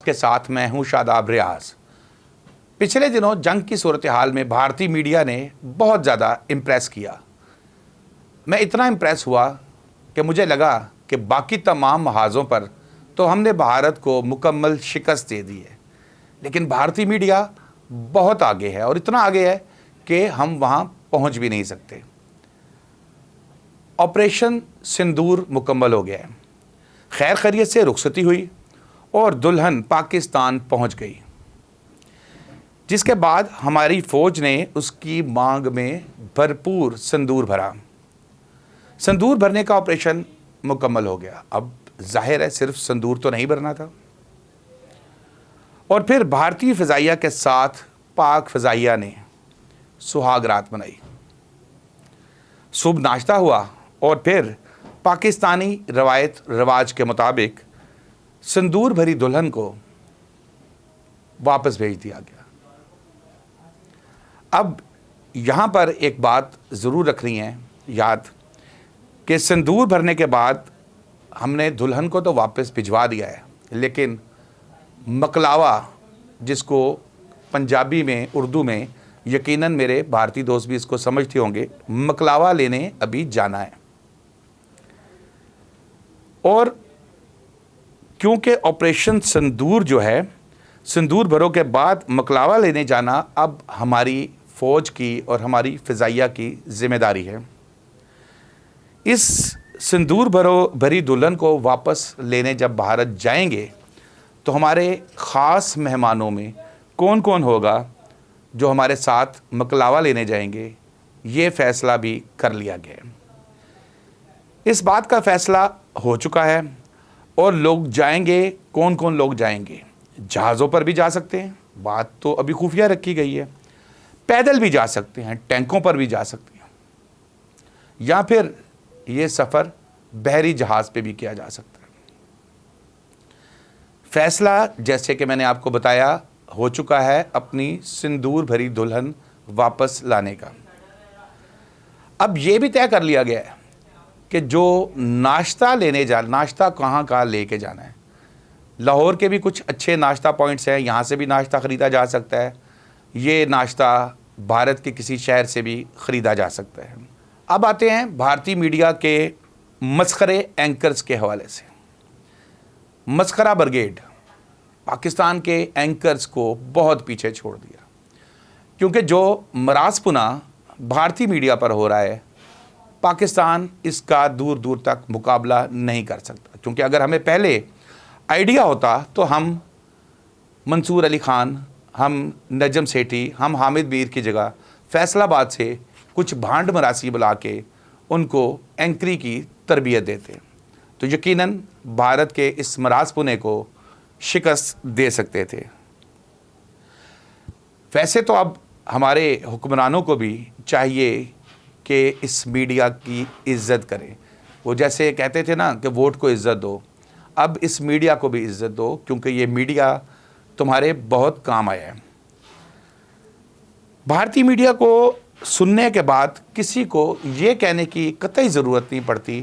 के साथ मैं हूं शादाब रियाज। पिछले दिनों जंग की सूरत हाल में भारतीय मीडिया ने बहुत ज़्यादा इम्प्रेस किया। मैं इतना इम्प्रेस हुआ कि मुझे लगा कि बाकी तमाम महाज़ों पर तो हमने भारत को मुकम्मल शिकस्त दे दी है, लेकिन भारतीय मीडिया बहुत आगे है और इतना आगे है कि हम वहाँ पहुँच भी नहीं सकते। ऑपरेशन सिंदूर मुकम्मल हो गया है, खैर खैरियत से रुखसती हुई और दुल्हन पाकिस्तान पहुंच गई, जिसके बाद हमारी फ़ौज ने उसकी मांग में भरपूर सिंदूर भरा। सिंदूर भरने का ऑपरेशन मुकम्मल हो गया। अब जाहिर है सिर्फ सिंदूर तो नहीं भरना था। और फिर भारतीय फ़िज़ाइया के साथ पाक फ़िज़ाइया ने सुहाग रात मनाई। सुबह नाश्ता हुआ और फिर पाकिस्तानी रवायत रिवाज के मुताबिक सिंदूर भरी दुल्हन को वापस भेज दिया गया। अब यहाँ पर एक बात ज़रूर रखनी है याद कि सिंदूर भरने के बाद हमने दुल्हन को तो वापस भिजवा दिया है, लेकिन मकलावा, जिसको पंजाबी में उर्दू में यकीनन मेरे भारतीय दोस्त भी इसको समझते होंगे, मकलावा लेने अभी जाना है। और क्योंकि ऑपरेशन सिंदूर जो है, सिंदूर भरो के बाद मकलावा लेने जाना अब हमारी फ़ौज की और हमारी फ़िज़ाइया की ज़िम्मेदारी है। इस सिंदूर भरी दुल्हन को वापस लेने जब भारत जाएंगे तो हमारे ख़ास मेहमानों में कौन कौन होगा जो हमारे साथ मकलावा लेने जाएंगे, ये फ़ैसला भी कर लिया गया है। इस बात का फ़ैसला हो चुका है और लोग जाएंगे। कौन कौन लोग जाएंगे? जहाज़ों पर भी जा सकते हैं, बात तो अभी खुफिया रखी गई है। पैदल भी जा सकते हैं, टैंकों पर भी जा सकते हैं, या फिर ये सफ़र बहरी जहाज़ पे भी किया जा सकता है। फ़ैसला जैसे कि मैंने आपको बताया हो चुका है अपनी सिंदूर भरी दुल्हन वापस लाने का। अब ये भी तय कर लिया गया है कि जो नाश्ता कहाँ कहाँ लेके जाना है। लाहौर के भी कुछ अच्छे नाश्ता पॉइंट्स हैं, यहाँ से भी नाश्ता ख़रीदा जा सकता है। ये नाश्ता भारत के किसी शहर से भी ख़रीदा जा सकता है। अब आते हैं भारतीय मीडिया के मस्खरे एंकर्स के हवाले से। मस्खरा ब्रिगेड पाकिस्तान के एंकर्स को बहुत पीछे छोड़ दिया, क्योंकि जो मरासपुना भारतीय मीडिया पर हो रहा है, पाकिस्तान इसका दूर दूर तक मुकाबला नहीं कर सकता। क्योंकि अगर हमें पहले आइडिया होता तो हम मंसूर अली ख़ान, हम नजम सेठी, हम हामिद मीर की जगह फैसलाबाद से कुछ भांड मरासी बुला के उनको एंकरी की तरबियत देते तो यकीनन भारत के इस मरासपुने को शिकस्त दे सकते थे। वैसे तो अब हमारे हुक्मरानों को भी चाहिए कि इस मीडिया की इज़्ज़त करें। वो जैसे कहते थे ना कि वोट को इज़्ज़त दो, अब इस मीडिया को भी इज़्ज़त दो, क्योंकि ये मीडिया तुम्हारे बहुत काम आया है। भारतीय मीडिया को सुनने के बाद किसी को ये कहने की कतई ज़रूरत नहीं पड़ती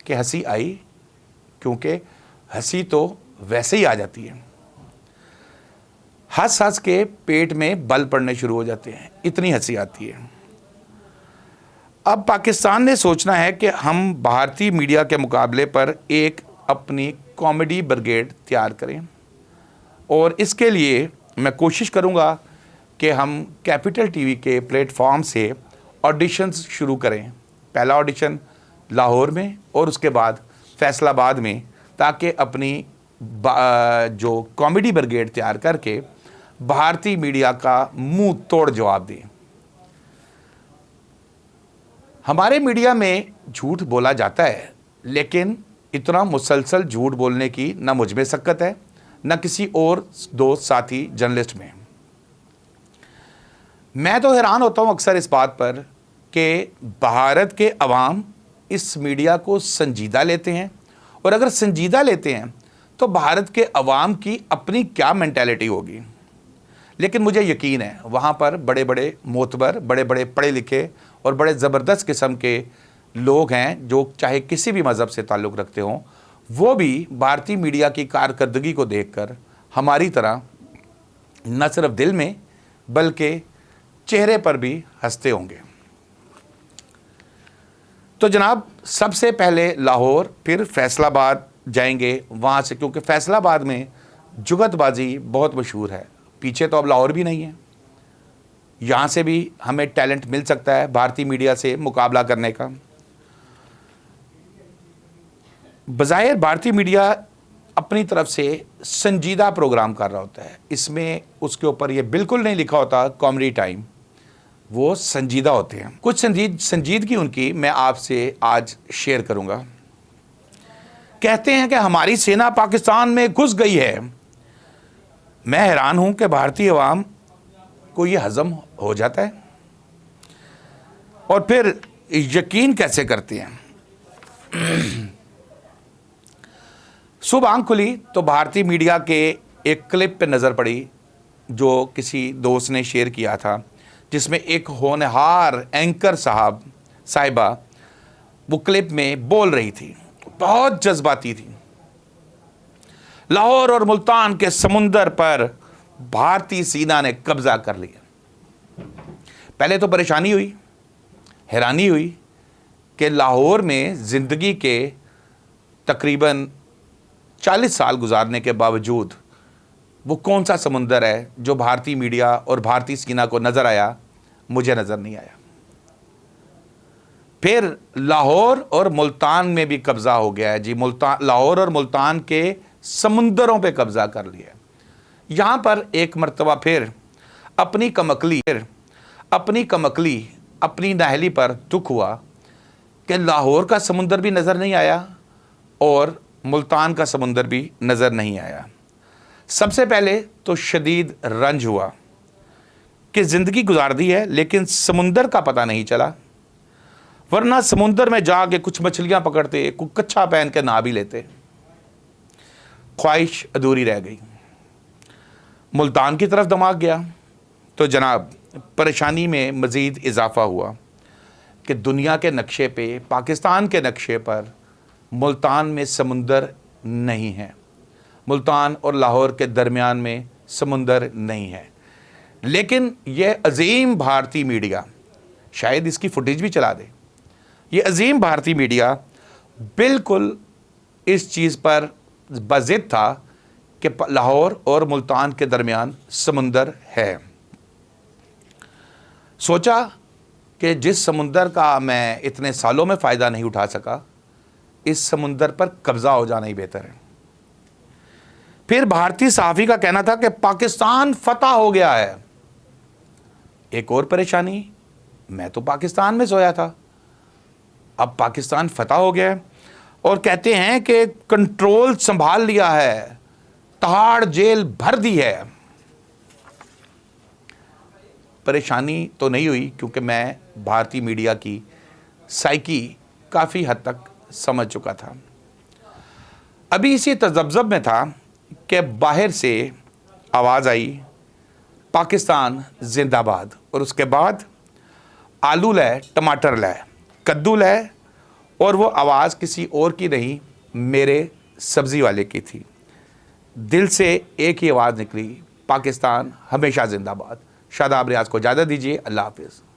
कि हंसी आई, क्योंकि हंसी तो वैसे ही आ जाती है। हंस हंस के पेट में बल पड़ने शुरू हो जाते हैं, इतनी हंसी आती है। अब पाकिस्तान ने सोचना है कि हम भारतीय मीडिया के मुकाबले पर एक अपनी कॉमेडी ब्रिगेड तैयार करें, और इसके लिए मैं कोशिश करूंगा कि हम कैपिटल टीवी के प्लेटफॉर्म से ऑडिशंस शुरू करें। पहला ऑडिशन लाहौर में और उसके बाद फैसलाबाद में, ताकि अपनी जो कॉमेडी ब्रिगेड तैयार करके भारतीय मीडिया का मुंह तोड़ जवाब दें। हमारे मीडिया में झूठ बोला जाता है, लेकिन इतना मुसलसल झूठ बोलने की ना मुझ में शक्कत है, ना किसी और दोस्त साथी जर्नलिस्ट में। मैं तो हैरान होता हूँ अक्सर इस बात पर कि भारत के अवाम इस मीडिया को संजीदा लेते हैं, और अगर संजीदा लेते हैं तो भारत के अवाम की अपनी क्या मेंटालिटी होगी। लेकिन मुझे यकीन है वहाँ पर बड़े बड़े मोतबर, बड़े बड़े पढ़े लिखे और बड़े ज़बरदस्त किस्म के लोग हैं, जो चाहे किसी भी मज़हब से ताल्लुक़ रखते हों, वो भी भारतीय मीडिया की कारकर्दगी को देखकर हमारी तरह न सिर्फ दिल में बल्कि चेहरे पर भी हंसते होंगे। तो जनाब, सबसे पहले लाहौर, फिर फैसलाबाद जाएंगे वहाँ से, क्योंकि फैसलाबाद में जुगतबाजी बहुत मशहूर है। पीछे तो अब लाहौर भी नहीं है, यहाँ से भी हमें टैलेंट मिल सकता है भारतीय मीडिया से मुकाबला करने का। बज़ाहिर भारतीय मीडिया अपनी तरफ से संजीदा प्रोग्राम कर रहा होता है, इसमें उसके ऊपर ये बिल्कुल नहीं लिखा होता कॉमेडी टाइम, वो संजीदा होते हैं। कुछ संजीदगी उनकी मैं आपसे आज शेयर करूंगा। कहते हैं कि हमारी सेना पाकिस्तान में घुस गई है। मैं हैरान हूं कि भारतीय अवाम को ये हजम हो जाता है और फिर यकीन कैसे करते हैं। सुबह आंख खुली तो भारतीय मीडिया के एक क्लिप पे नज़र पड़ी जो किसी दोस्त ने शेयर किया था, जिसमें एक होनहार एंकर साहिबा वो क्लिप में बोल रही थी, बहुत जज्बाती थी। लाहौर और मुल्तान के समुंदर पर भारतीय सेना ने कब्जा कर लिया। पहले तो परेशानी हुई, हैरानी हुई कि लाहौर में ज़िंदगी के तकरीबन 40 साल गुजारने के बावजूद वो कौन सा समुंदर है जो भारतीय मीडिया और भारतीय सेना को नज़र आया, मुझे नज़र नहीं आया। फिर लाहौर और मुल्तान में भी कब्ज़ा हो गया है जी। लाहौर और मुल्तान के समुंदरों पे कब्ज़ा कर लिया। यहाँ पर एक मर्तबा फिर अपनी कमकली अपनी नाहली पर दुख हुआ कि लाहौर का समुंदर भी नज़र नहीं आया और मुल्तान का समुंदर भी नज़र नहीं आया। सबसे पहले तो शदीद रंज हुआ कि ज़िंदगी गुजार दी है लेकिन समुंदर का पता नहीं चला, वरना समुंदर में जाके कुछ मछलियां पकड़ते, कुछ कच्छा पहन के नहा भी लेते। ख्वाहिश अधूरी रह गई। मुल्तान की तरफ दिमाग गया तो जनाब परेशानी में मज़ीद इजाफा हुआ कि दुनिया के नक्शे पे, पाकिस्तान के नक्शे पर मुल्तान में समुंदर नहीं है, मुल्तान और लाहौर के दरमियान में समुंदर नहीं है। लेकिन यह अजीम भारतीय मीडिया, शायद इसकी फुटेज भी चला दे, ये अजीम भारतीय मीडिया बिल्कुल इस चीज़ पर बज़िद था कि लाहौर और मुल्तान के दरमियान समुंदर है। सोचा कि जिस समुंदर का मैं इतने सालों में फ़ायदा नहीं उठा सका, इस समुंदर पर कब्ज़ा हो जाना ही बेहतर है। फिर भारतीय सहाफ़ी का कहना था कि पाकिस्तान फतह हो गया है। एक और परेशानी, मैं तो पाकिस्तान में सोया था, अब पाकिस्तान फतह हो गया है और कहते हैं कि कंट्रोल संभाल लिया है, तहाड़ जेल भर दी है। परेशानी तो नहीं हुई क्योंकि मैं भारतीय मीडिया की साइकी काफ़ी हद तक समझ चुका था। अभी इसी तजब्ज़ब में था कि बाहर से आवाज़ आई, पाकिस्तान जिंदाबाद, और उसके बाद आलू ले, टमाटर ले, कद्दू ले, और वो आवाज़ किसी और की नहीं, मेरे सब्ज़ी वाले की थी। दिल से एक ही आवाज़ निकली, पाकिस्तान हमेशा जिंदाबाद। शादाब रियाज को इजाज़त दीजिए, अल्लाह हाफ़िज़।